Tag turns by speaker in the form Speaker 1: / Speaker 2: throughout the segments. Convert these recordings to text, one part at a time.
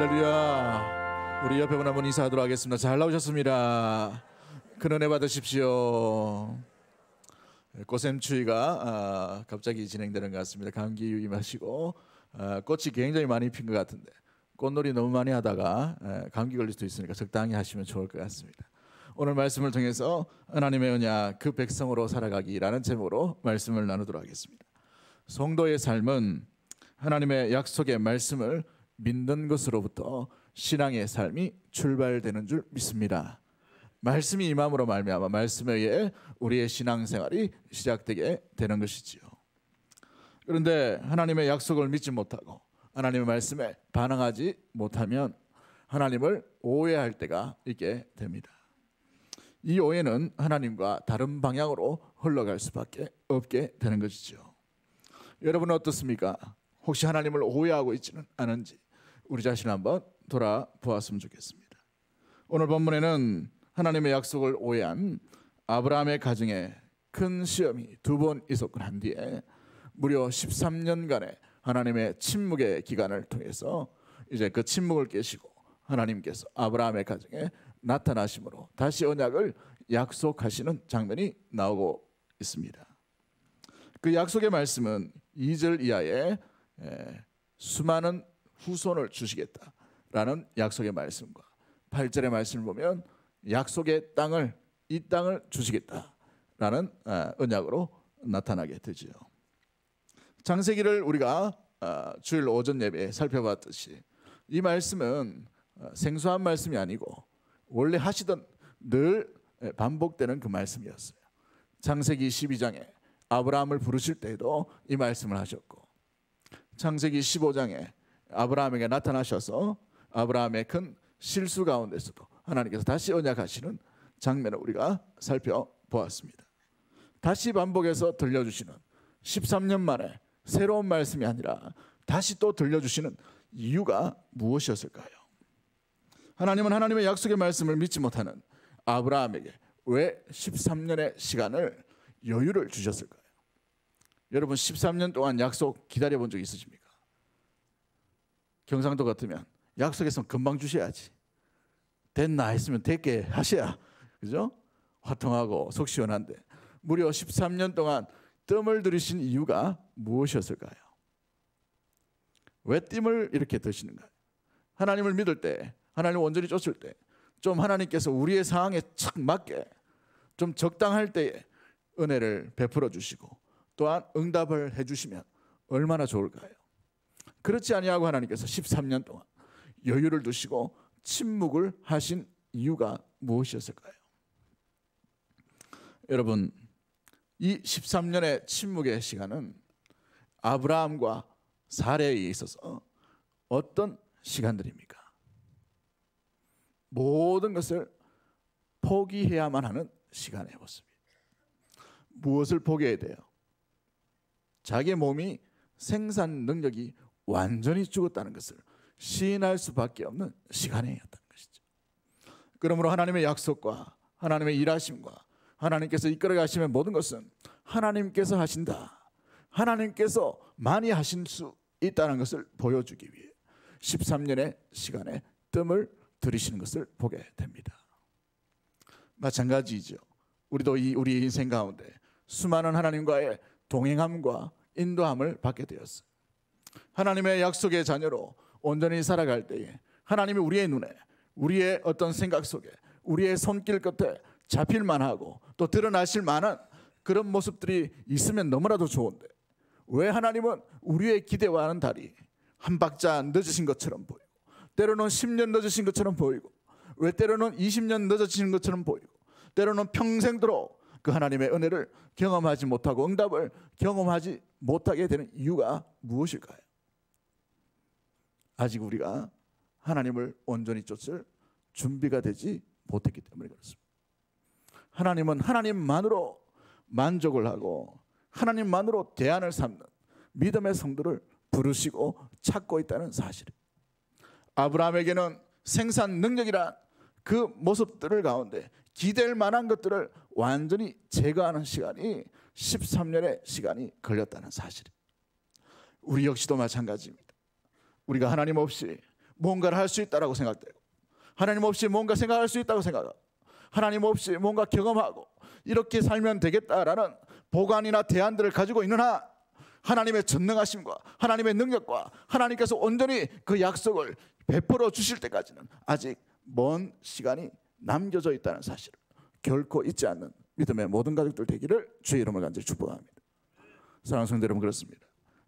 Speaker 1: 할렐루야. 우리 옆에 분 한번 인사하도록 하겠습니다. 잘 나오셨습니다. 큰 은혜 받으십시오. 꽃샘추위가 갑자기 진행되는 것 같습니다. 감기 유의하시고 꽃이 굉장히 많이 핀 것 같은데 꽃놀이 너무 많이 하다가 감기 걸릴 수도 있으니까 적당히 하시면 좋을 것 같습니다. 오늘 말씀을 통해서 하나님의 언약 그 백성으로 살아가기라는 제목으로 말씀을 나누도록 하겠습니다. 성도의 삶은 하나님의 약속의 말씀을 믿는 것으로부터 신앙의 삶이 출발되는 줄 믿습니다. 말씀이 임함으로 말미암아 말씀에 의해 우리의 신앙생활이 시작되게 되는 것이지요. 그런데 하나님의 약속을 믿지 못하고 하나님의 말씀에 반응하지 못하면 하나님을 오해할 때가 있게 됩니다. 이 오해는 하나님과 다른 방향으로 흘러갈 수밖에 없게 되는 것이죠. 여러분은 어떻습니까? 혹시 하나님을 오해하고 있지는 않은지 우리 자신을 한번 돌아보았으면 좋겠습니다. 오늘 본문에는 하나님의 약속을 오해한 아브라함의 가정에 큰 시험이 두 번 있었고 난 뒤에 무려 13년간의 하나님의 침묵의 기간을 통해서 이제 그 침묵을 깨시고 하나님께서 아브라함의 가정에 나타나심으로 다시 언약을 약속하시는 장면이 나오고 있습니다. 그 약속의 말씀은 2절 이하에 수많은 후손을 주시겠다라는 약속의 말씀과 8절의 말씀을 보면 약속의 땅을 이 땅을 주시겠다라는 언약으로 나타나게 되지요. 창세기를 우리가 주일 오전 예배에 살펴봤듯이 이 말씀은 생소한 말씀이 아니고 원래 하시던 늘 반복되는 그 말씀이었어요. 창세기 12장에 아브라함을 부르실 때에도 이 말씀을 하셨고 창세기 15장에 아브라함에게 나타나셔서 아브라함의 큰 실수 가운데서도 하나님께서 다시 언약하시는 장면을 우리가 살펴보았습니다. 다시 반복해서 들려주시는 13년 만에 새로운 말씀이 아니라 다시 또 들려주시는 이유가 무엇이었을까요? 하나님은 하나님의 약속의 말씀을 믿지 못하는 아브라함에게 왜 13년의 시간을 여유를 주셨을까요? 여러분 13년 동안 약속 기다려본 적 있으십니까? 경상도 같으면 약속했으면 금방 주셔야지. 됐나 했으면 됐게 하셔야 그죠? 화통하고 속 시원한데 무려 13년 동안 뜸을 들이신 이유가 무엇이었을까요? 왜 뜸을 이렇게 드시는가요? 하나님을 믿을 때 하나님을 온전히 쫓을 때 좀 하나님께서 우리의 상황에 착 맞게 좀 적당할 때에 은혜를 베풀어 주시고 또한 응답을 해주시면 얼마나 좋을까요? 그렇지 아니하고 하나님께서 13년 동안 여유를 두시고 침묵을 하신 이유가 무엇이었을까요? 여러분 이 13년의 침묵의 시간은 아브라함과 사레에 있어서 어떤 시간들입니까? 모든 것을 포기해야만 하는 시간이었습니다. 무엇을 포기해야 돼요? 자기의 몸이 생산 능력이 완전히 죽었다는 것을 시인할 수밖에 없는 시간이었다는 것이죠. 그러므로 하나님의 약속과 하나님의 일하심과 하나님께서 이끌어 가시는 모든 것은 하나님께서 하신다. 하나님께서 많이 하신 수 있다는 것을 보여주기 위해 13년의 시간에 뜸을 들이시는 것을 보게 됩니다. 마찬가지죠. 우리도 우리 인생 가운데 수많은 하나님과의 동행함과 인도함을 받게 되었어요. 하나님의 약속의 자녀로 온전히 살아갈 때에 하나님이 우리의 눈에 우리의 어떤 생각 속에 우리의 손길 끝에 잡힐 만하고 또 드러나실 만한 그런 모습들이 있으면 너무나도 좋은데 왜 하나님은 우리의 기대와는 달리 한 박자 늦으신 것처럼 보이고 때로는 10년 늦으신 것처럼 보이고 왜 때로는 20년 늦어지신 것처럼 보이고 때로는 평생도록 그 하나님의 은혜를 경험하지 못하고 응답을 경험하지 못하게 되는 이유가 무엇일까요? 아직 우리가 하나님을 온전히 쫓을 준비가 되지 못했기 때문에 그렇습니다. 하나님은 하나님만으로 만족을 하고 하나님만으로 대안을 삼는 믿음의 성도를 부르시고 찾고 있다는 사실입니다. 아브라함에게는 생산 능력이란 그 모습들을 가운데 기댈 만한 것들을 완전히 제거하는 시간이 13년의 시간이 걸렸다는 사실입니다. 우리 역시도 마찬가지입니다. 우리가 하나님 없이 뭔가를 할 수 있다라고 생각되고, 하나님 없이 뭔가 생각할 수 있다고 생각하고, 하나님 없이 뭔가 경험하고 이렇게 살면 되겠다라는 보관이나 대안들을 가지고 있는 한, 하나님의 전능하심과 하나님의 능력과 하나님께서 온전히 그 약속을 베풀어 주실 때까지는 아직 먼 시간이 남겨져 있다는 사실을 결코 잊지 않는 믿음의 모든 가족들 되기를 주의 이름으로 간절히 축복합니다. 사랑하는 성도 여러분, 그렇습니다.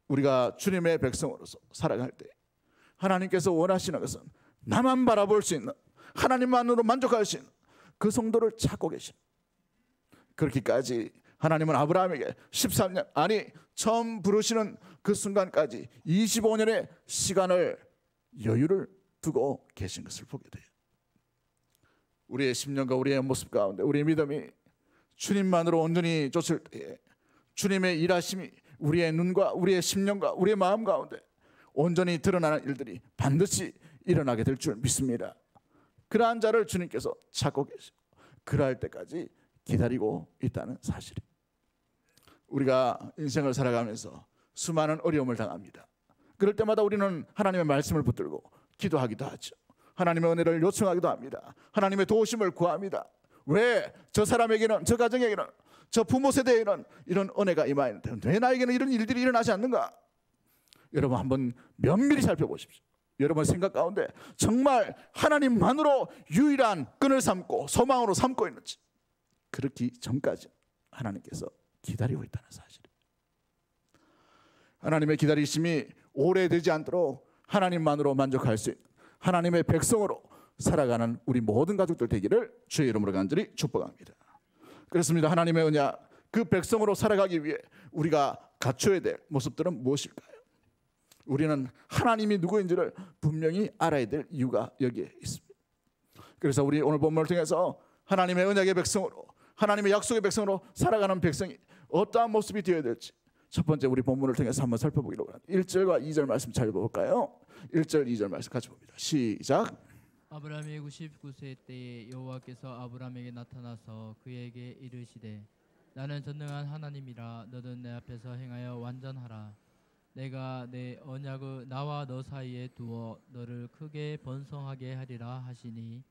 Speaker 1: 우리가 주님의 백성으로서 살아갈 때 하나님께서 원하시는 것은 나만 바라볼 수 있는, 하나님만으로 만족할 수 있는 그 성도를 찾고 계신, 그렇게까지 하나님은 아브라함에게 13년, 아니 처음 부르시는 그 순간까지 25년의 시간을, 여유를 두고 계신 것을 보게 돼요. 우리의 심령과 우리의 모습 가운데 우리의 믿음이 주님만으로 온전히 쫓을 때에 주님의 일하심이 우리의 눈과 우리의 심령과 우리의 마음 가운데 온전히 드러나는 일들이 반드시 일어나게 될 줄 믿습니다. 그러한 자를 주님께서 찾고 계시고 그러할 때까지 기다리고 있다는 사실이, 우리가 인생을 살아가면서 수많은 어려움을 당합니다. 그럴 때마다 우리는 하나님의 말씀을 붙들고 기도하기도 하죠. 하나님의 은혜를 요청하기도 합니다. 하나님의 도우심을 구합니다. 왜 저 사람에게는, 저 가정에게는, 저 부모 세대에는 이런 은혜가 임하였는데 왜 나에게는 이런 일들이 일어나지 않는가? 여러분 한번 면밀히 살펴보십시오. 여러분 생각 가운데 정말 하나님만으로 유일한 끈을 삼고 소망으로 삼고 있는지, 그렇기 전까지 하나님께서 기다리고 있다는 사실. 하나님의 기다리심이 오래되지 않도록 하나님만으로 만족할 수 있는 하나님의 백성으로 살아가는 우리 모든 가족들 되기를 주의 이름으로 간절히 축복합니다. 그렇습니다. 하나님의 언약, 그 백성으로 살아가기 위해 우리가 갖춰야 될 모습들은 무엇일까요? 우리는 하나님이 누구인지를 분명히 알아야 될 이유가 여기에 있습니다. 그래서 우리 오늘 본문을 통해서 하나님의 언약의 백성으로, 하나님의 약속의 백성으로 살아가는 백성이 어떠한 모습이 되어야 될지 첫 번째 우리 본문을 통해서 한번 살펴보기로 합니다. 1절과 2절 말씀 잘 볼까요? 1절, 2절 말씀 같이 봅니다. 시작.
Speaker 2: 아브라함이 99세 때에 여호와께서 아브라함에게 나타나서 그에게 이르시되 나는 전능한 하나님이라 너는 내 앞에서 행하여 완전하라. 내가 내 언약을 나와 너 사이에 두어 너를 크게 번성하게 하리라 하시니.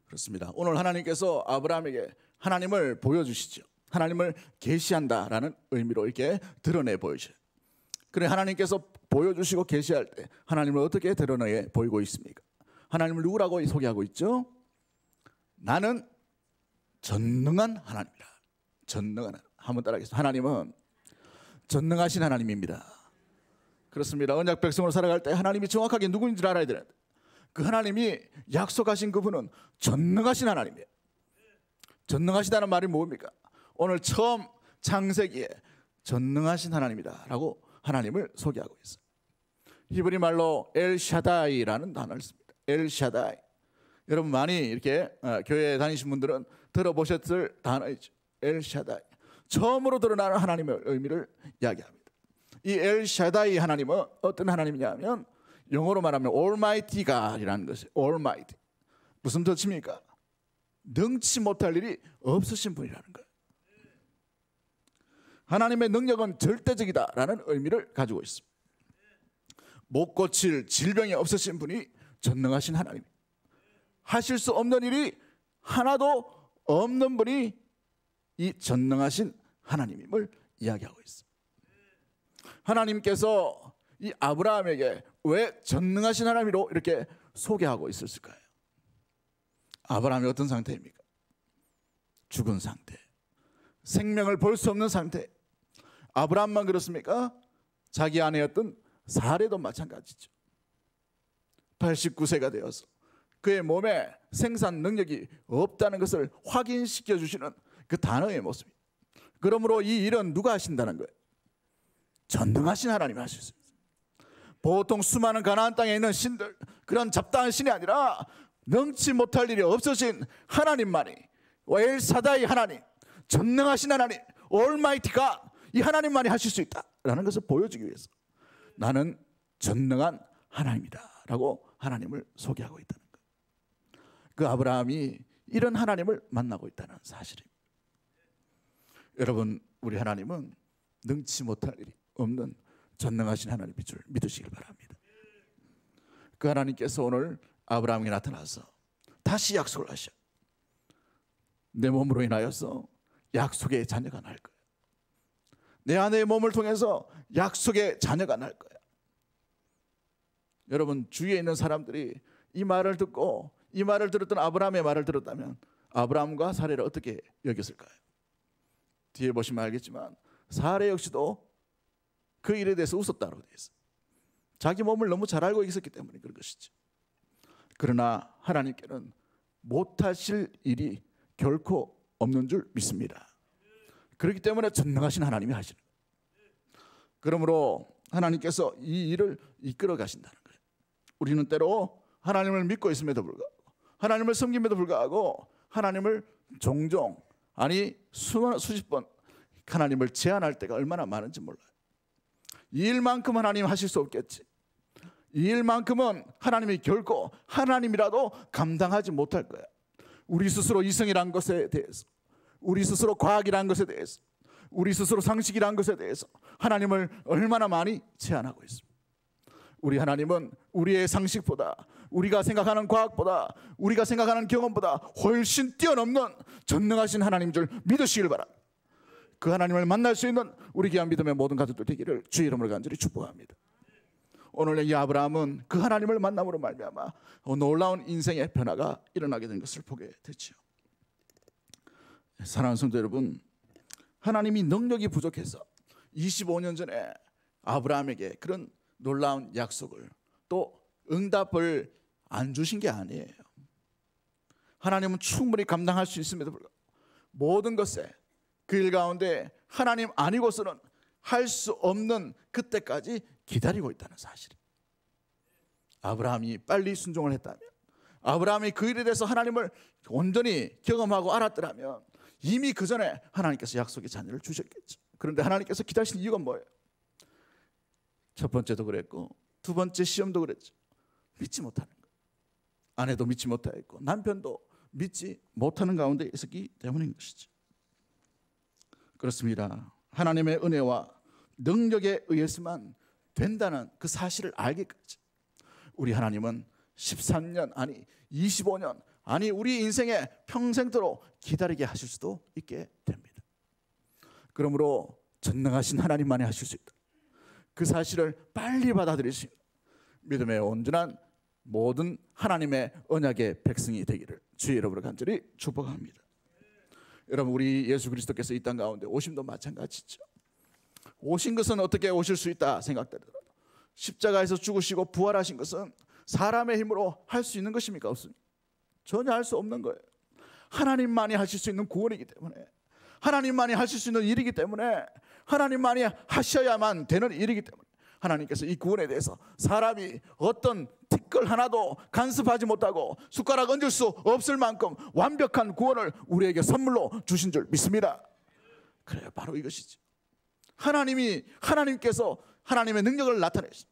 Speaker 1: 그렇습니다. 오늘 하나님께서 아브라함에게 하나님을 보여주시죠. 하나님을 계시한다라는 의미로 이렇게 드러내 보이셔요. 그래, 하나님께서 보여주시고 계시할 때 하나님을 어떻게 드러내 보이고 있습니까? 하나님을 누구라고 소개하고 있죠? 나는 전능한 하나님이다. 전능한 하나님. 한번 따라하겠습니다. 하나님은 전능하신 하나님입니다. 그렇습니다. 언약 백성으로 살아갈 때 하나님이 정확하게 누구인지를 알아야 되는데, 그 하나님이 약속하신 그분은 전능하신 하나님이에요. 전능하시다는 말이 뭡니까? 오늘 처음 창세기에 전능하신 하나님이다 라고 하나님을 소개하고 있어요. 히브리 말로 엘샤다이라는 단어를 씁니다. 엘샤다이. 여러분 많이 이렇게 교회에 다니신 분들은 들어보셨을 단어이죠. 엘샤다이. 처음으로 드러나는 하나님의 의미를 이야기합니다. 이 엘샤다이 하나님은 어떤 하나님이냐면 영어로 말하면 Almighty God이라는 것이에요. Almighty. 무슨 뜻입니까? 능치 못할 일이 없으신 분이라는 거예요. 하나님의 능력은 절대적이다라는 의미를 가지고 있습니다. 못 고칠 질병이 없으신 분이 전능하신 하나님, 하실 수 없는 일이 하나도 없는 분이 이 전능하신 하나님임을 이야기하고 있습니다. 하나님께서 이 아브라함에게 왜 전능하신 하나님으로 이렇게 소개하고 있었을까요? 아브라함이 어떤 상태입니까? 죽은 상태, 생명을 볼 수 없는 상태. 아브라함만 그렇습니까? 자기 아내였던 사례도 마찬가지죠. 89세가 되어서 그의 몸에 생산 능력이 없다는 것을 확인시켜 주시는 그 단어의 모습입니다. 그러므로 이 일은 누가 하신다는 거예요? 전능하신 하나님이 하실 수 있어요. 보통 수많은 가나안 땅에 있는 신들, 그런 잡다한 신이 아니라 능치 못할 일이 없으신 하나님만이, 엘사다이 하나님, 전능하신 하나님, 올마이티가 이 하나님만이 하실 수 있다라는 것을 보여주기 위해서 나는 전능한 하나님이다 라고 하나님을 소개하고 있다는 거예요. 그 아브라함이 이런 하나님을 만나고 있다는 사실입니다. 여러분, 우리 하나님은 능치 못할 일이 없는 전능하신 하나님인 줄 믿으시길 바랍니다. 그 하나님께서 오늘 아브라함에게 나타나서 다시 약속을 하셔. 내 몸으로 인하여서 약속의 자녀가 날 거야. 내 아내의 몸을 통해서 약속의 자녀가 날 거야. 여러분, 주위에 있는 사람들이 이 말을 듣고 이 말을 들었던 아브라함의 말을 들었다면 아브라함과 사례를 어떻게 여겼을까요? 뒤에 보시면 알겠지만 사례 역시도 그 일에 대해서 웃었다고 되어 있어요. 자기 몸을 너무 잘 알고 있었기 때문에 그런 것이죠. 그러나 하나님께는 못하실 일이 결코 없는 줄 믿습니다. 그렇기 때문에 전능하신 하나님이 하시는 거예요. 그러므로 하나님께서 이 일을 이끌어 가신다는 거예요. 우리는 때로 하나님을 믿고 있음에도 불구하고, 하나님을 섬김에도 불구하고 하나님을 종종, 아니 수십 번 하나님을 제한할 때가 얼마나 많은지 몰라요. 이 일만큼 하나님 하실 수 없겠지, 이 일만큼은 하나님이 결코 하나님이라도 감당하지 못할 거야. 우리 스스로 이성이란 것에 대해서, 우리 스스로 과학이란 것에 대해서, 우리 스스로 상식이란 것에 대해서 하나님을 얼마나 많이 제한하고 있습니다. 우리 하나님은 우리의 상식보다, 우리가 생각하는 과학보다, 우리가 생각하는 경험보다 훨씬 뛰어넘는 전능하신 하나님인 줄 믿으시길 바랍니다. 그 하나님을 만날 수 있는 우리 귀한 믿음의 모든 가족들 되기를 주의 이름으로 간절히 축복합니다. 오늘 이 아브라함은 그 하나님을 만남으로 말미암아 놀라운 인생의 변화가 일어나게 된 것을 보게 됐죠. 사랑하는 성도 여러분, 하나님이 능력이 부족해서 25년 전에 아브라함에게 그런 놀라운 약속을, 또 응답을 안 주신 게 아니에요. 하나님은 충분히 감당할 수 있음에도 불구하고 모든 것에 그 일 가운데 하나님 아니고서는 할 수 없는 그때까지 기다리고 있다는 사실. 아브라함이 빨리 순종을 했다면, 아브라함이 그 일에 대해서 하나님을 온전히 경험하고 알았더라면 이미 그 전에 하나님께서 약속의 자녀를 주셨겠죠. 그런데 하나님께서 기다리신 이유가 뭐예요? 첫 번째도 그랬고 두 번째 시험도 그랬죠. 믿지 못하는 것. 아내도 믿지 못하였고 남편도 믿지 못하는 가운데 있었기 때문인 것이죠. 그렇습니다. 하나님의 은혜와 능력에 의해서만 된다는 그 사실을 알기까지 우리 하나님은 13년, 아니 25년, 아니 우리 인생의 평생도록 기다리게 하실 수도 있게 됩니다. 그러므로 전능하신 하나님만이 하실 수 있다, 그 사실을 빨리 받아들일 수 있는 믿음의 온전한 모든 하나님의 언약의 백성이 되기를 주의 이름으로 간절히 축복합니다. 여러분, 우리 예수 그리스도께서 이 땅 가운데 오심도 마찬가지죠. 오신 것은 어떻게 오실 수 있다 생각되더라도 십자가에서 죽으시고 부활하신 것은 사람의 힘으로 할 수 있는 것입니까? 없습니다. 전혀 할 수 없는 거예요. 하나님만이 하실 수 있는 구원이기 때문에, 하나님만이 하실 수 있는 일이기 때문에, 하나님만이 하셔야만 되는 일이기 때문에 하나님께서 이 구원에 대해서 사람이 어떤 티끌 하나도 간섭하지 못하고 숟가락 얹을 수 없을 만큼 완벽한 구원을 우리에게 선물로 주신 줄 믿습니다. 그래요, 바로 이것이죠. 하나님께서 하나님의 능력을 나타내신,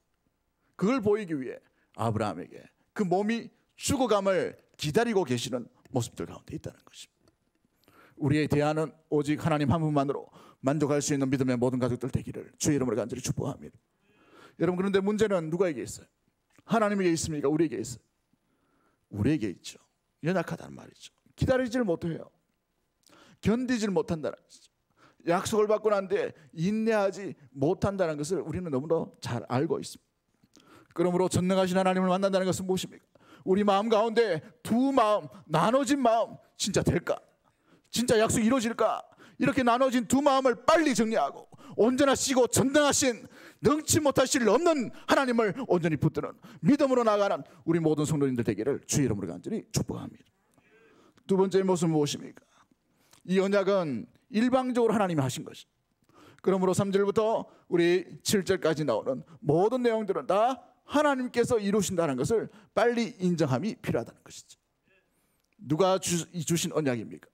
Speaker 1: 그걸 보이기 위해 아브라함에게 그 몸이 죽어감을 기다리고 계시는 모습들 가운데 있다는 것입니다. 우리의 대안은 오직 하나님 한 분만으로 만족할 수 있는 믿음의 모든 가족들 되기를 주의 이름으로 간절히 축복합니다. 여러분, 그런데 문제는 누구에게 있어요? 하나님에게 있습니까? 우리에게 있어요? 우리에게 있죠. 연약하다는 말이죠. 기다리질 못해요. 견디질 못한다는 것이죠. 약속을 받고 난 뒤에 인내하지 못한다는 것을 우리는 너무나 잘 알고 있습니다. 그러므로 전능하신 하나님을 만난다는 것은 무엇입니까? 우리 마음 가운데 두 마음, 나눠진 마음 진짜 될까? 진짜 약속이 이루어질까? 이렇게 나눠진 두 마음을 빨리 정리하고 온전하시고 전능하신, 능치 못하실 없는 하나님을 온전히 붙드는 믿음으로 나가는 우리 모든 성도님들 되기를 주의 이름으로 간절히 축복합니다. 두 번째 모습은 무엇입니까? 이 언약은 일방적으로 하나님이 하신 것이. 그러므로 3절부터 우리 7절까지 나오는 모든 내용들은 다 하나님께서 이루신다는 것을 빨리 인정함이 필요하다는 것이죠. 누가 주신 언약입니까?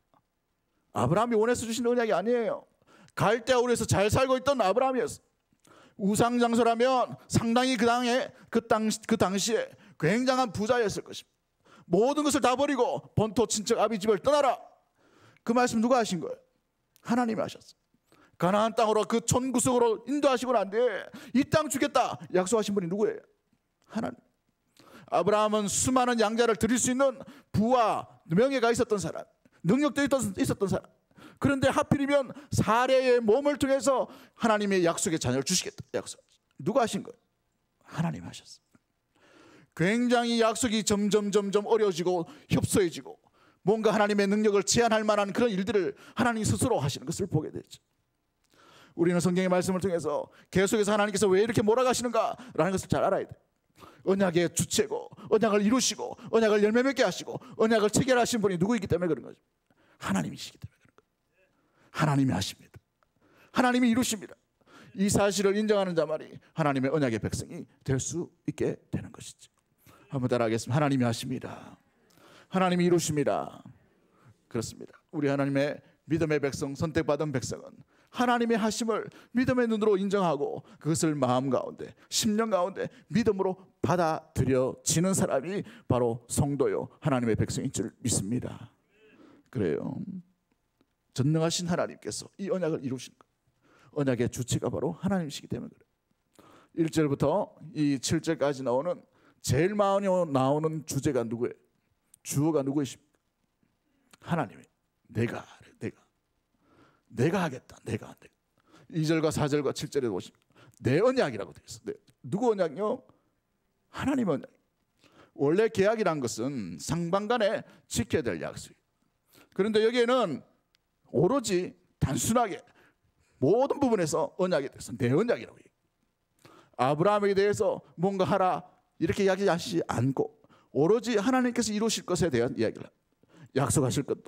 Speaker 1: 아브라함이 원해서 주신 언약이 아니에요. 갈대아 우르에서 잘 살고 있던 아브라함이었어요. 우상장소라면 상당히 그 당시에 굉장한 부자였을 것입니다. 모든 것을 다 버리고 본토 친척 아비 집을 떠나라. 그 말씀 누가 하신 거예요? 하나님이 하셨어요. 가나안 땅으로 그 촌구석으로 인도하시고 난 뒤에 이 땅 주겠다 약속하신 분이 누구예요? 하나님. 아브라함은 수많은 양자를 드릴 수 있는 부와 명예가 있었던 사람, 능력도 있었던 사람. 그런데 하필이면 사례의 몸을 통해서 하나님의 약속의 자녀를 주시겠다 약속. 누가 하신 거예요? 하나님 하셨어요. 굉장히 약속이 점점 어려워지고 협소해지고 뭔가 하나님의 능력을 제한할 만한 그런 일들을 하나님 스스로 하시는 것을 보게 되죠. 우리는 성경의 말씀을 통해서 계속해서 하나님께서 왜 이렇게 몰아가시는가라는 것을 잘 알아야 돼요. 언약의 주체고 언약을 이루시고 언약을 열매 맺게 하시고 언약을 체결하신 분이 누구이기 때문에 그런 거죠. 하나님이시기 때문에 그런 거예요. 하나님이 하십니다. 하나님이 이루십니다. 이 사실을 인정하는 자만이 하나님의 언약의 백성이 될 수 있게 되는 것이죠. 한번 따라하겠습니다. 하나님이 하십니다. 하나님이 이루십니다. 그렇습니다. 우리 하나님의 믿음의 백성, 선택받은 백성은 하나님의 하심을 믿음의 눈으로 인정하고 그것을 마음 가운데, 심령 가운데 믿음으로 받아들여지는 사람이 바로 성도요 하나님의 백성인 줄 믿습니다. 그래요. 전능하신 하나님께서 이 언약을 이루신 거예요. 언약의 주체가 바로 하나님이시기 때문에 그래요. 1절부터 이 7절까지 나오는 제일 많이 나오는 주제가 누구예요? 주어가 누구이십니까? 하나님이. 내가 하겠다. 내가. 2절과 4절과 7절에 보시면 내 언약이라고 되어 있어요. 누구 언약이요? 하나님 언약. 원래 계약이란 것은 상반간에 지켜야 될 약속이에요. 그런데 여기에는 오로지 단순하게 모든 부분에서 언약에 대해서 내 언약이라고 해요. 아브라함에 대해서 뭔가 하라 이렇게 이야기하시지 않고 오로지 하나님께서 이루실 것에 대한 이야기를 약속하실 것도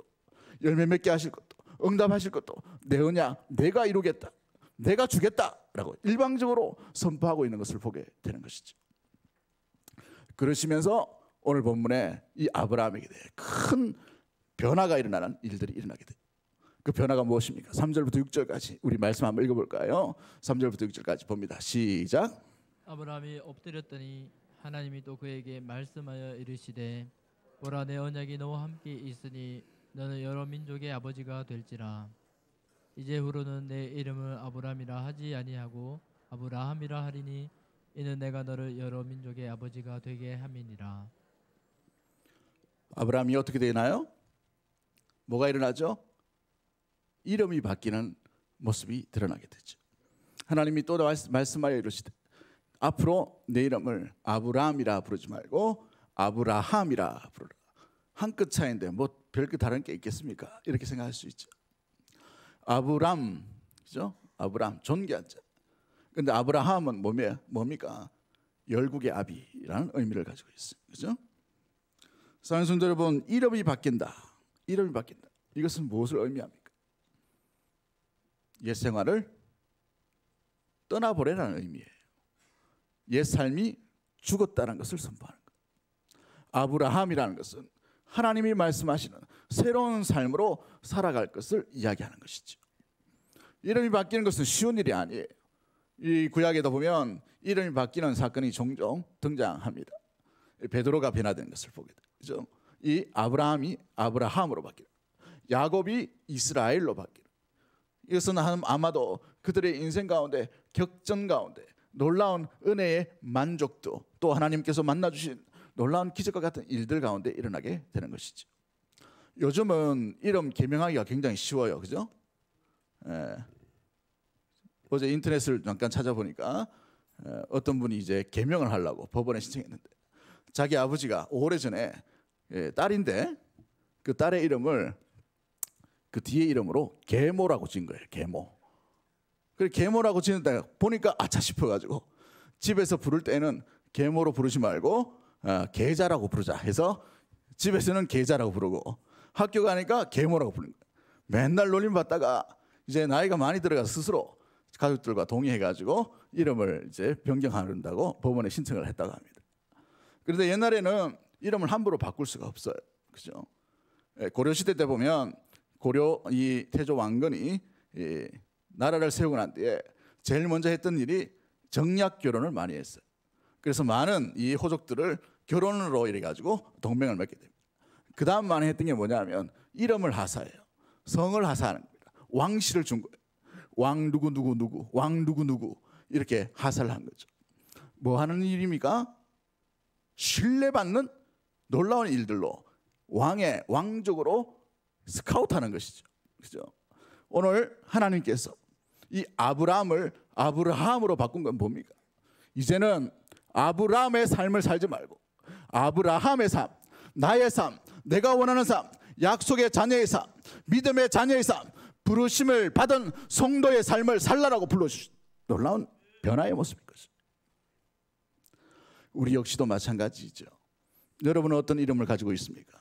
Speaker 1: 열매 맺게 하실 것도 응답하실 것도 내 언약 내가 이루겠다 내가 주겠다라고 일방적으로 선포하고 있는 것을 보게 되는 것이죠. 그러시면서 오늘 본문에 이 아브라함에게 대해 큰 변화가 일어나는 일들이 일어나게 돼요. 그 변화가 무엇입니까? 3절부터 6절까지 우리 말씀 한번 읽어볼까요? 3절부터 6절까지 봅니다. 시작.
Speaker 2: 아브라함이 엎드렸더니 하나님이 또 그에게 말씀하여 이르시되 보라 내 언약이 너와 함께 있으니 너는 여러 민족의 아버지가 될지라. 이제 후로는 내 이름을 아브라함이라 하지 아니하고 아브라함이라 하리니 이는 내가 너를 여러 민족의 아버지가 되게 함이니라.
Speaker 1: 아브라함이 어떻게 되나요? 뭐가 일어나죠? 이름이 바뀌는 모습이 드러나게 되죠. 하나님이 또 말씀하여 이르시되 앞으로 내 이름을 아브라함이라 부르지 말고 아브라함이라 부르라. 한 끗 차이인데 뭐 별게 다른 게 있겠습니까? 이렇게 생각할 수 있죠. 아브람, 그죠? 아브람 존귀한 자. 근데 아브라함은 뭡니까? 열국의 아비라는 의미를 가지고 있어요. 그죠? 사랑하는 성도 여러분, 이름이 바뀐다. 이름이 바뀐다. 이것은 무엇을 의미합니까? 옛 생활을 떠나보내라는 의미예요. 옛 삶이 죽었다는 것을 선포하는 거예요. 아브라함이라는 것은 하나님이 말씀하시는 새로운 삶으로 살아갈 것을 이야기하는 것이죠. 이름이 바뀌는 것은 쉬운 일이 아니에요. 이 구약에도 보면 이름이 바뀌는 사건이 종종 등장합니다. 베드로가 변화된 것을 보게 돼요. 그죠? 이 아브라함이 아브라함으로 바뀌고 야곱이 이스라엘로 바뀌고 이것은 아마도 그들의 인생 가운데 격전 가운데 놀라운 은혜의 만족도 또 하나님께서 만나주신 놀라운 기적과 같은 일들 가운데 일어나게 되는 것이죠. 요즘은 이름 개명하기가 굉장히 쉬워요. 그죠? 어제 인터넷을 잠깐 찾아보니까 어떤 분이 이제 개명을 하려고 법원에 신청했는데 자기 아버지가 오래전에 딸인데 그 딸의 이름을 그 뒤에 이름으로 계모라고 지은 거예요. 계모. 그래 계모라고 지는데 보니까 아차 싶어가지고 집에서 부를 때는 계모로 부르지 말고 계자라고 부르자 해서 집에서는 계자라고 부르고 학교 가니까 계모라고 부르는 거예요. 맨날 놀림 받다가 이제 나이가 많이 들어가서 스스로 가족들과 동의해가지고 이름을 이제 변경한다고 법원에 신청을 했다고 합니다. 그런데 옛날에는 이름을 함부로 바꿀 수가 없어요. 그죠? 고려 시대 때 보면 고려 이 태조 왕건이 나라를 세우고 난 뒤에 제일 먼저 했던 일이 정략 결혼을 많이 했어요. 그래서 많은 이 호족들을 결혼으로 이래 가지고 동맹을 맺게 됩니다. 그 다음 많이 했던 게 뭐냐면 이름을 하사해요. 성을 하사하는 겁니다. 왕실을 준 거예요. 왕 누구 왕 누구 이렇게 하사를 한 거죠. 뭐 하는 일입니까? 신뢰받는 놀라운 일들로 왕족으로 스카우트하는 것이죠. 그죠? 오늘 하나님께서 이 아브라함을 아브라함으로 바꾼 건 뭡니까? 이제는 아브라함의 삶을 살지 말고 아브라함의 삶, 나의 삶, 내가 원하는 삶, 약속의 자녀의 삶, 믿음의 자녀의 삶, 부르심을 받은 성도의 삶을 살라라고 불러주신 놀라운 변화의 모습인 것입니다. 우리 역시도 마찬가지죠. 여러분은 어떤 이름을 가지고 있습니까?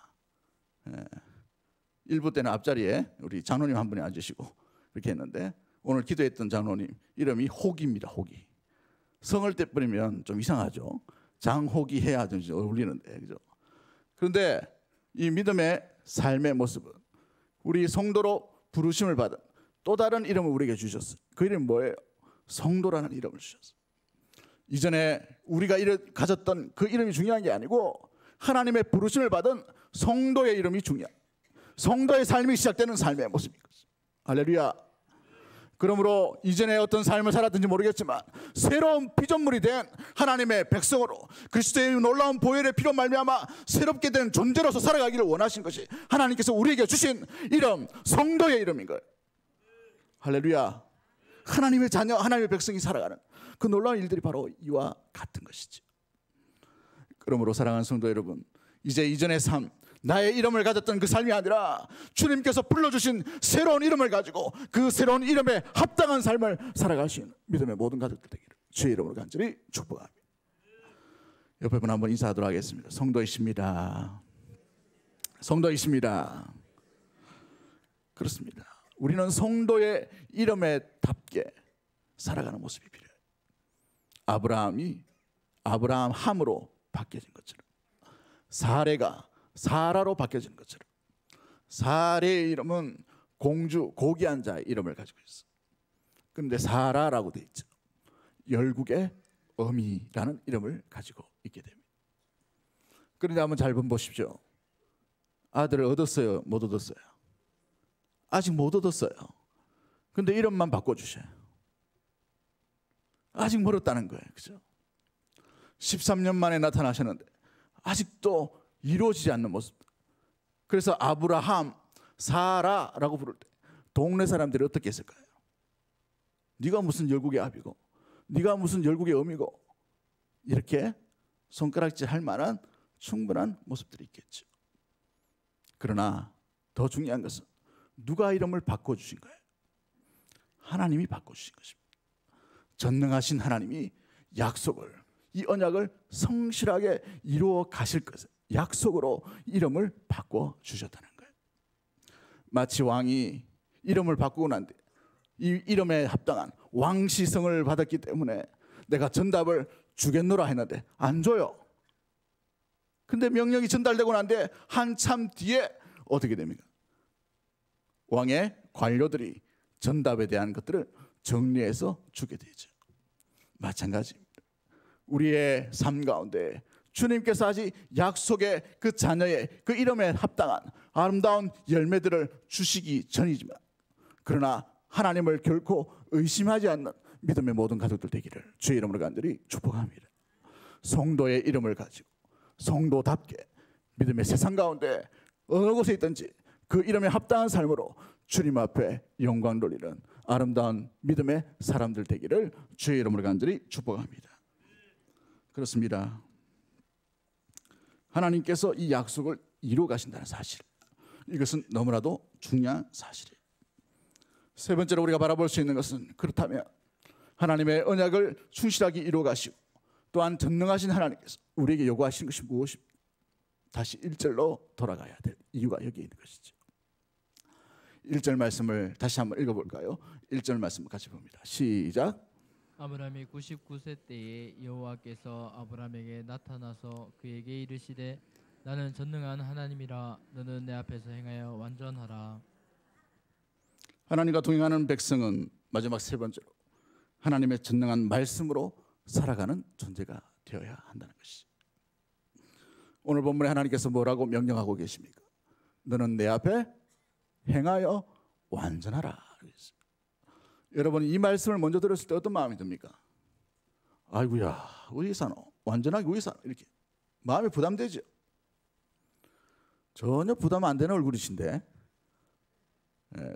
Speaker 1: 1부 때는 앞자리에 우리 장로님 한 분이 앉으시고 이렇게 했는데, 오늘 기도했던 장로님 이름이 호기입니다. 호기. 성을 떼버리면 좀 이상하죠. 장호기 해야 좀 어울리는데, 그죠? 그런데 이 믿음의 삶의 모습은 우리 성도로 부르심을 받은 또 다른 이름을 우리에게 주셨어요. 그 이름이 뭐예요? 성도라는 이름을 주셨어요. 이전에 우리가 가졌던 그 이름이 중요한 게 아니고 하나님의 부르심을 받은 성도의 이름이 중요해요. 성도의 삶이 시작되는 삶의 모습인 거죠. 할렐루야. 그러므로 이전에 어떤 삶을 살았든지 모르겠지만 새로운 피조물이 된 하나님의 백성으로 그리스도의 놀라운 보혈의 피로 말미암아 새롭게 된 존재로서 살아가기를 원하신 것이 하나님께서 우리에게 주신 이름, 성도의 이름인 거예요. 할렐루야. 하나님의 자녀, 하나님의 백성이 살아가는 그 놀라운 일들이 바로 이와 같은 것이죠. 그러므로 사랑하는 성도 여러분, 이제 이전의 삶, 나의 이름을 가졌던 그 삶이 아니라 주님께서 불러주신 새로운 이름을 가지고 그 새로운 이름에 합당한 삶을 살아갈 수 있는 믿음의 모든 가족들 되기를 주의 이름으로 간절히 축복합니다. 옆에 분 한번 인사하도록 하겠습니다. 성도이십니다. 성도이십니다. 그렇습니다. 우리는 성도의 이름에 답게 살아가는 모습이 필요해요. 아브라함이 아브라함함으로 바뀌어진 것처럼, 사레가 사라로 바뀌어진 것처럼, 사레의 이름은 공주, 고귀한 자의 이름을 가지고 있어. 그런데 사라라고 되어 있죠. 열국의 어미라는 이름을 가지고 있게 됩니다. 그런데 한번 잘 보십시오. 아들을 얻었어요? 못 얻었어요? 아직 못 얻었어요. 그런데 이름만 바꿔주셔요. 아직 멀었다는 거예요. 그죠? 13년 만에 나타나셨는데 아직도 이루어지지 않는 모습. 그래서 아브라함, 사라라고 부를 때 동네 사람들이 어떻게 했을까요? 네가 무슨 열국의 아비고, 네가 무슨 열국의 어미고, 이렇게 손가락질 할 만한 충분한 모습들이 있겠죠. 그러나 더 중요한 것은 누가 이름을 바꿔주신 거예요? 하나님이 바꿔주신 것입니다. 전능하신 하나님이 약속을, 이 언약을 성실하게 이루어 가실 것을 약속으로 이름을 바꿔주셨다는 거예요. 마치 왕이 이름을 바꾸고 난 뒤 이 이름에 합당한 왕시성을 받았기 때문에 내가 전답을 주겠노라 했는데 안 줘요. 근데 명령이 전달되고 난 뒤에 한참 뒤에 어떻게 됩니까? 왕의 관료들이 전답에 대한 것들을 정리해서 주게 되죠. 마찬가지입니다. 우리의 삶 가운데 주님께서 아직 약속의 그 자녀의 그 이름에 합당한 아름다운 열매들을 주시기 전이지만, 그러나 하나님을 결코 의심하지 않는 믿음의 모든 가족들 되기를 주의 이름으로 간절히 축복합니다. 성도의 이름을 가지고 성도답게 믿음의 세상 가운데 어느 곳에 있든지 그 이름에 합당한 삶으로 주님 앞에 영광 돌리는 아름다운 믿음의 사람들 되기를 주의 이름으로 간절히 축복합니다. 그렇습니다. 하나님께서 이 약속을 이루어 가신다는 사실, 이것은 너무나도 중요한 사실이에요. 세 번째로 우리가 바라볼 수 있는 것은, 그렇다면 하나님의 언약을 충실하게 이루어 가시고 또한 전능하신 하나님께서 우리에게 요구하시는 것이 무엇입니까? 다시 1절로 돌아가야 될 이유가 여기에 있는 것이죠. 1절 말씀을 다시 한번 읽어볼까요? 1절 말씀 같이 봅니다. 시작.
Speaker 2: 아브라함이 99세 때에 여호와께서 아브라함에게 나타나서 그에게 이르시되 나는 전능한 하나님이라 너는 내 앞에서 행하여 완전하라.
Speaker 1: 하나님과 동행하는 백성은 마지막 세 번째로 하나님의 전능한 말씀으로 살아가는 존재가 되어야 한다는 것이죠. 오늘 본문에 하나님께서 뭐라고 명령하고 계십니까? 너는 내 앞에 행하여 완전하라. 여러분, 이 말씀을 먼저 들었을 때 어떤 마음이 듭니까? 아이고야, 어디 사노? 완전하게 어디 사노? 이렇게 마음이 부담되죠. 전혀 부담 안 되는 얼굴이신데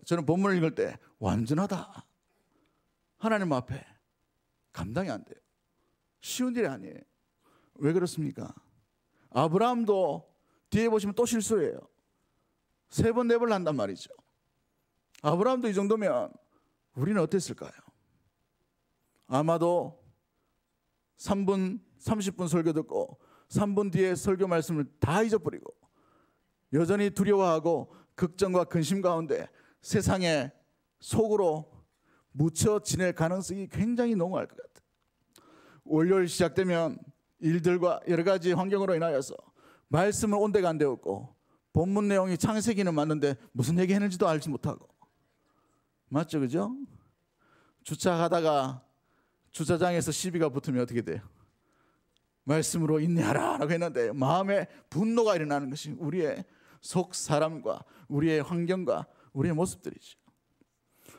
Speaker 1: 저는 본문을 읽을 때 완전하다. 하나님 앞에 감당이 안 돼요. 쉬운 일이 아니에요. 왜 그렇습니까? 아브라함도 뒤에 보시면 또 실수해요. 3번 4번을 한단 말이죠. 아브라함도 이 정도면 우리는 어땠을까요? 아마도 3분 30분 설교 듣고 3분 뒤에 설교 말씀을 다 잊어버리고 여전히 두려워하고 걱정과 근심 가운데 세상에 속으로 묻혀 지낼 가능성이 굉장히 농후할 것 같아요. 월요일 시작되면 일들과 여러 가지 환경으로 인하여서 말씀을 온데간데 없고 본문 내용이 창세기는 맞는데 무슨 얘기했는지도 알지 못하고 맞죠, 그죠? 주차하다가 주차장에서 시비가 붙으면 어떻게 돼요? 말씀으로 인내하라 라고 했는데 마음에 분노가 일어나는 것이 우리의 속 사람과 우리의 환경과 우리의 모습들이죠.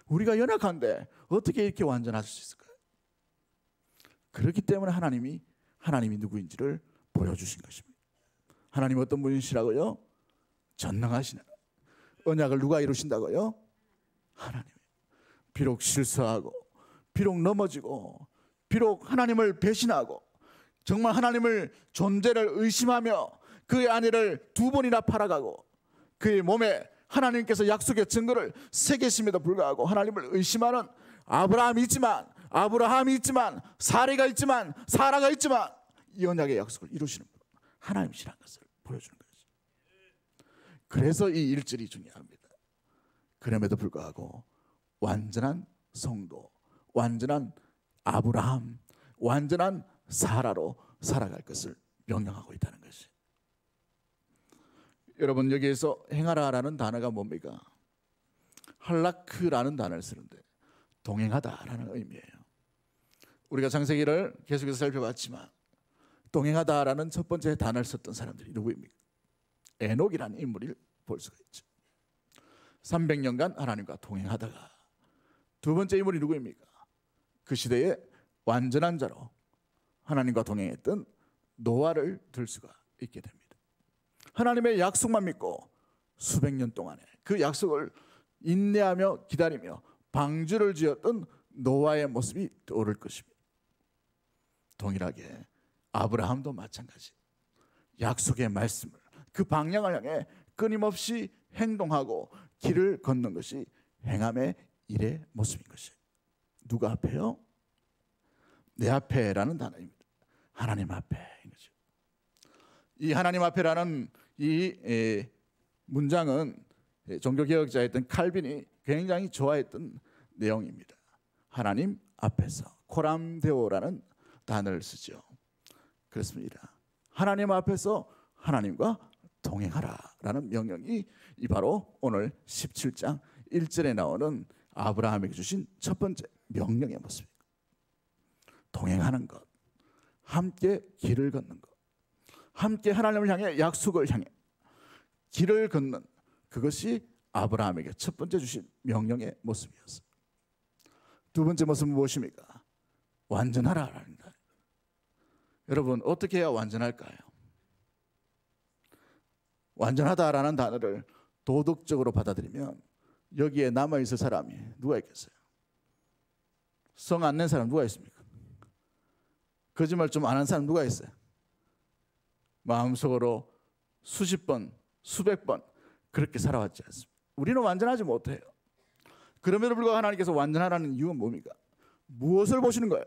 Speaker 1: 우리가 연약한데 어떻게 이렇게 완전하실 수 있을까요? 그렇기 때문에 하나님이 누구인지를 보여주신 것입니다. 하나님 어떤 분이시라고요? 전능하시는 언약을 누가 이루신다고요? 하나님. 비록 실수하고 비록 넘어지고 비록 하나님을 배신하고 정말 하나님을 존재를 의심하며 그의 아내를 2번이나 팔아가고 그의 몸에 하나님께서 약속의 증거를 새기심에도 불구하고 하나님을 의심하는 아브라함이 있지만 사례가 있지만 사라가 있지만 이 언약의 약속을 이루시는 분 하나님이시라는 것을 보여주는 거죠. 그래서 이 1절이 중요합니다. 그럼에도 불구하고 완전한 성도, 완전한 아브라함, 완전한 사라로 살아갈 것을 명령하고 있다는 것이. 여러분 여기에서 행하라라는 단어가 뭡니까? 할라크라는 단어를 쓰는데 동행하다라는 의미예요. 우리가 창세기를 계속해서 살펴봤지만 동행하다라는 첫 번째 단어를 썼던 사람들이 누구입니까? 에녹이라는 인물을 볼 수가 있죠. 300년간 하나님과 동행하다가 두 번째 인물이 누구입니까? 그 시대에 완전한 자로 하나님과 동행했던 노아를 들 수가 있게 됩니다. 하나님의 약속만 믿고 수백 년 동안에 그 약속을 인내하며 기다리며 방주를 지었던 노아의 모습이 떠오를 것입니다. 동일하게 아브라함도 마찬가지. 약속의 말씀을 그 방향을 향해 끊임없이 행동하고 길을 걷는 것이 행함의 일의 모습인 것이에요. 누가 앞에요? 내 앞에라는 단어입니다. 하나님 앞에인 거죠. 이 하나님 앞에라는 이 문장은 종교개혁자였던 칼빈이 굉장히 좋아했던 내용입니다. 하나님 앞에서 코람데오라는 단어를 쓰죠. 그렇습니다. 하나님 앞에서 하나님과 동행하라라는 명령이 이 바로 오늘 17장 1절에 나오는 아브라함에게 주신 첫 번째 명령의 모습입니다. 동행하는 것, 함께 길을 걷는 것, 함께 하나님을 향해 약속을 향해 길을 걷는 그것이 아브라함에게 첫 번째 주신 명령의 모습이었어요. 두 번째 모습은 무엇입니까? 완전하라라는 것. 여러분 어떻게 해야 완전할까요? 완전하다라는 단어를 도덕적으로 받아들이면 여기에 남아있을 사람이 누가 있겠어요? 성 안 낸 사람 누가 있습니까? 거짓말 좀 안 한 사람 누가 있어요? 마음속으로 수십 번, 수백 번 그렇게 살아왔지 않습니까? 우리는 완전하지 못해요. 그럼에도 불구하고 하나님께서 완전하라는 이유는 뭡니까? 무엇을 보시는 거예요?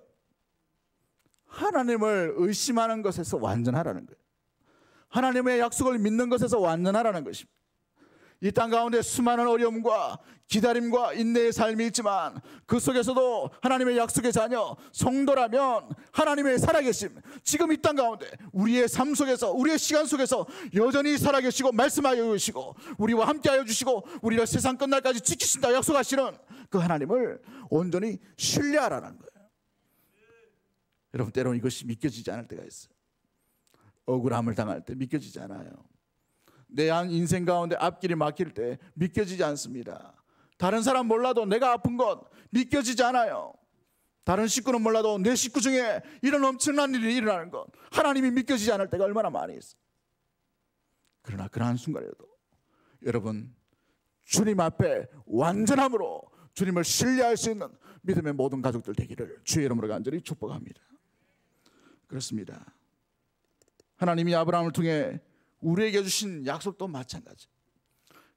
Speaker 1: 하나님을 의심하는 것에서 완전하라는 거예요. 하나님의 약속을 믿는 것에서 완전하라는 것입니다. 이 땅 가운데 수많은 어려움과 기다림과 인내의 삶이 있지만 그 속에서도 하나님의 약속의 자녀 성도라면 하나님의 살아계심 지금 이 땅 가운데 우리의 삶 속에서 우리의 시간 속에서 여전히 살아계시고 말씀하여 주시고 우리와 함께하여 주시고 우리를 세상 끝날까지 지키신다 약속하시는 그 하나님을 온전히 신뢰하라는 거예요. 여러분 때로는 이것이 믿겨지지 않을 때가 있어요. 억울함을 당할 때 믿겨지지 않아요. 내 인생 가운데 앞길이 막힐 때 믿겨지지 않습니다. 다른 사람 몰라도 내가 아픈 것 믿겨지지 않아요. 다른 식구는 몰라도 내 식구 중에 이런 엄청난 일이 일어나는 것, 하나님이 믿겨지지 않을 때가 얼마나 많이 있어요. 그러나 그러한 순간에도 여러분, 주님 앞에 완전함으로 주님을 신뢰할 수 있는 믿음의 모든 가족들 되기를 주의 이름으로 간절히 축복합니다. 그렇습니다. 하나님이 아브라함을 통해 우리에게 주신 약속도 마찬가지.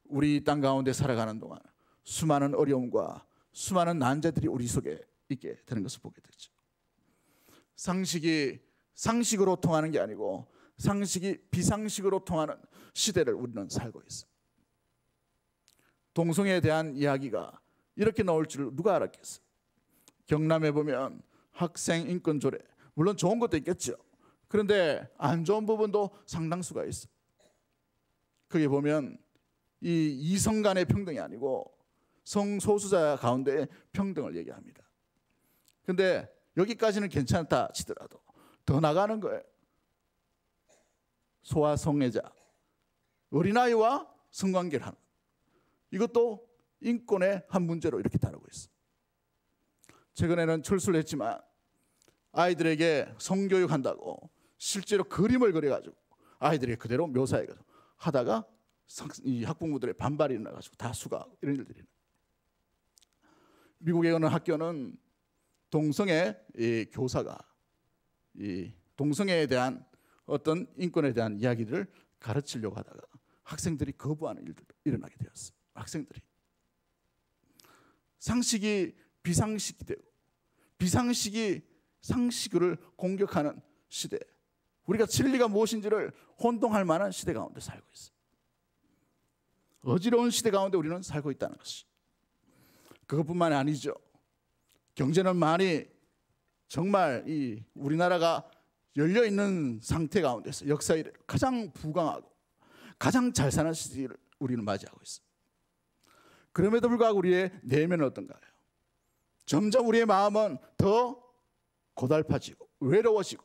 Speaker 1: 우리 땅 가운데 살아가는 동안 수많은 어려움과 수많은 난제들이 우리 속에 있게 되는 것을 보게 되죠. 상식이 상식으로 통하는 게 아니고 상식이 비상식으로 통하는 시대를 우리는 살고 있습니다. 동성애에 대한 이야기가 이렇게 나올 줄 누가 알았겠어요? 경남에 보면 학생 인권 조례, 물론 좋은 것도 있겠죠. 그런데 안 좋은 부분도 상당수가 있어요. 거기 보면 이 이성 간의 평등이 아니고 성소수자 가운데 평등을 얘기합니다. 그런데 여기까지는 괜찮다 치더라도 더 나가는 거예요. 소아 성애자, 어린아이와 성관계를 하는, 이것도 인권의 한 문제로 이렇게 다루고 있어요. 최근에는 철수를 했지만 아이들에게 성교육한다고 실제로 그림을 그려가지고 아이들에게 그대로 묘사해가지고 하다가 이 학부모들의 반발이 일어나가지고 다수가 이런 일들이. 미국의 어느 학교는 동성애 교사가 이 동성애에 대한 어떤 인권에 대한 이야기를 가르치려고 하다가 학생들이 거부하는 일들도 일어나게 되었어요. 학생들이 상식이 비상식이 되고 비상식이 상식을 공격하는 시대, 우리가 진리가 무엇인지를 혼동할 만한 시대 가운데 살고 있어요. 어지러운 시대 가운데 우리는 살고 있다는 것이, 그것뿐만이 아니죠. 경제는 많이 정말 이 우리나라가 열려있는 상태 가운데서 역사 이래 가장 부강하고 가장 잘 사는 시대를 우리는 맞이하고 있어요. 그럼에도 불구하고 우리의 내면은 어떤가요? 점점 우리의 마음은 더 고달파지고 외로워지고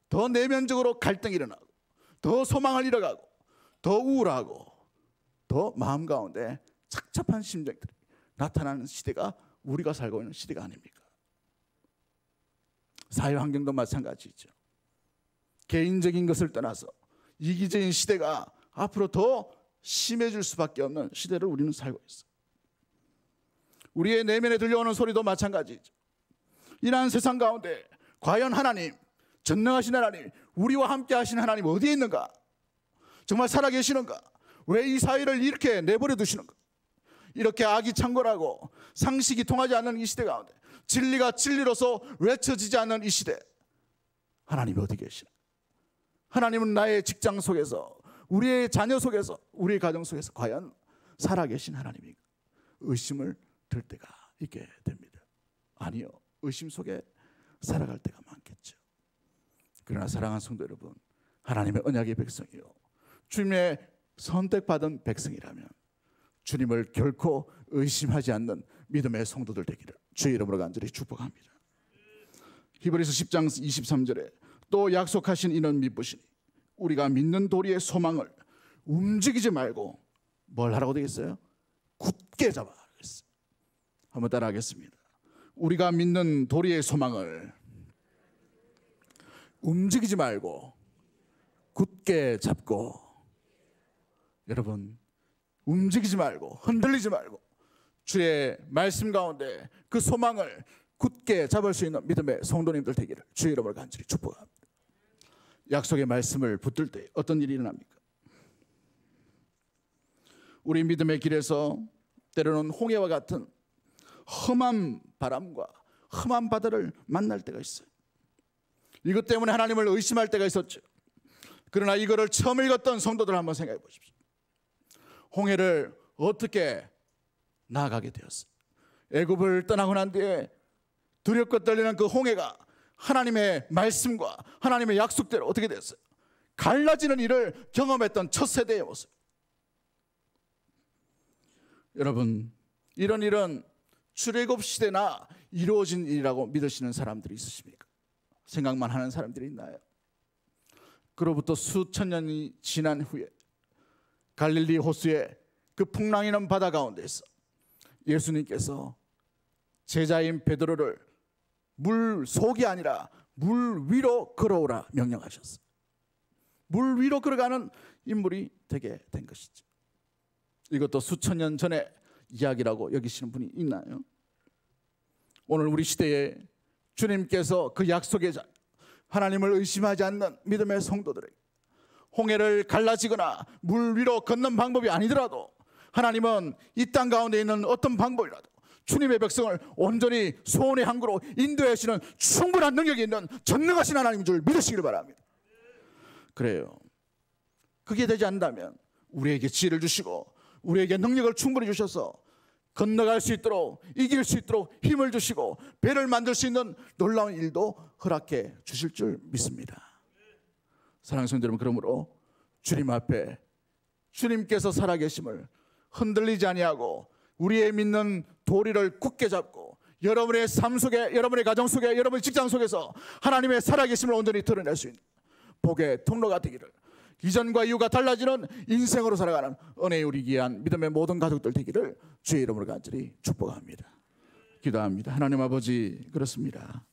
Speaker 1: 더 내면적으로 갈등이 일어나고 더 소망을 잃어가고 더 우울하고 더 마음 가운데 착잡한 심정들이 나타나는 시대가 우리가 살고 있는 시대가 아닙니까? 사회 환경도 마찬가지죠. 개인적인 것을 떠나서 이기적인 시대가 앞으로 더 심해질 수밖에 없는 시대를 우리는 살고 있어요. 우리의 내면에 들려오는 소리도 마찬가지죠. 이러한 세상 가운데 과연 하나님, 전능하신 하나님, 우리와 함께 하신 하나님 어디에 있는가? 정말 살아계시는가? 왜 이 사회를 이렇게 내버려 두시는가? 이렇게 악이 창궐하고 상식이 통하지 않는 이 시대 가운데 진리가 진리로서 외쳐지지 않는 이 시대, 하나님이 어디 계시나? 하나님은 나의 직장 속에서, 우리의 자녀 속에서, 우리의 가정 속에서 과연 살아계신 하나님인가? 의심을 들 때가 있게 됩니다. 아니요, 의심 속에 살아갈 때가 많겠죠. 그러나 사랑하는 성도 여러분, 하나님의 언약의 백성이요, 주님의 선택받은 백성이라면 주님을 결코 의심하지 않는 믿음의 성도들 되기를 주의 이름으로 간절히 축복합니다. 히브리서 10장 23절에 또 약속하신 이는 믿으시니 우리가 믿는 도리의 소망을 움직이지 말고 뭘 하라고 되겠어요? 굳게 잡아. 한번 따라 하겠습니다. 우리가 믿는 도리의 소망을 움직이지 말고 굳게 잡고, 여러분 움직이지 말고 흔들리지 말고 주의 말씀 가운데 그 소망을 굳게 잡을 수 있는 믿음의 성도님들 되기를 주의 이름으로 간절히 축복합니다. 약속의 말씀을 붙들 때 어떤 일이 일어납니까? 우리 믿음의 길에서 때로는 홍해와 같은 험한 바람과 험한 바다를 만날 때가 있어요. 이것 때문에 하나님을 의심할 때가 있었죠. 그러나 이거를 처음 읽었던 성도들 한번 생각해 보십시오. 홍해를 어떻게 나아가게 되었어요? 애굽을 떠나고 난 뒤에 두렵고 떨리는 그 홍해가 하나님의 말씀과 하나님의 약속대로 어떻게 됐어요? 갈라지는 일을 경험했던 첫 세대의 모습. 여러분, 이런 일은 출애굽 시대나 이루어진 일이라고 믿으시는 사람들이 있으십니까? 생각만 하는 사람들이 있나요? 그로부터 수천 년이 지난 후에 갈릴리 호수의 그 풍랑이는 바다 가운데서 예수님께서 제자인 베드로를 물 속이 아니라 물 위로 걸어오라 명령하셨어요. 물 위로 걸어가는 인물이 되게 된 것이죠. 이것도 수천 년 전의 이야기라고 여기시는 분이 있나요? 오늘 우리 시대에 주님께서 그 약속의 자, 하나님을 의심하지 않는 믿음의 성도들에게 홍해를 갈라지거나 물 위로 걷는 방법이 아니더라도 하나님은 이 땅 가운데 있는 어떤 방법이라도 주님의 백성을 온전히 소원의 항구로 인도하시는 충분한 능력이 있는 전능하신 하나님인 줄 믿으시길 바랍니다. 그래요. 그게 되지 않는다면 우리에게 지혜를 주시고 우리에게 능력을 충분히 주셔서 건너갈 수 있도록, 이길 수 있도록 힘을 주시고 배를 만들 수 있는 놀라운 일도 허락해 주실 줄 믿습니다. 사랑하는 성도 여러분, 그러므로 주님 앞에 주님께서 살아계심을 흔들리지 아니하고 우리의 믿는 도리를 굳게 잡고 여러분의 삶 속에, 여러분의 가정 속에, 여러분의 직장 속에서 하나님의 살아계심을 온전히 드러낼 수 있는 복의 통로가 되기를, 이전과 이후가 달라지는 인생으로 살아가는 은혜의 우리 귀한 믿음의 모든 가족들 되기를 주의 이름으로 간절히 축복합니다. 기도합니다. 하나님 아버지, 그렇습니다.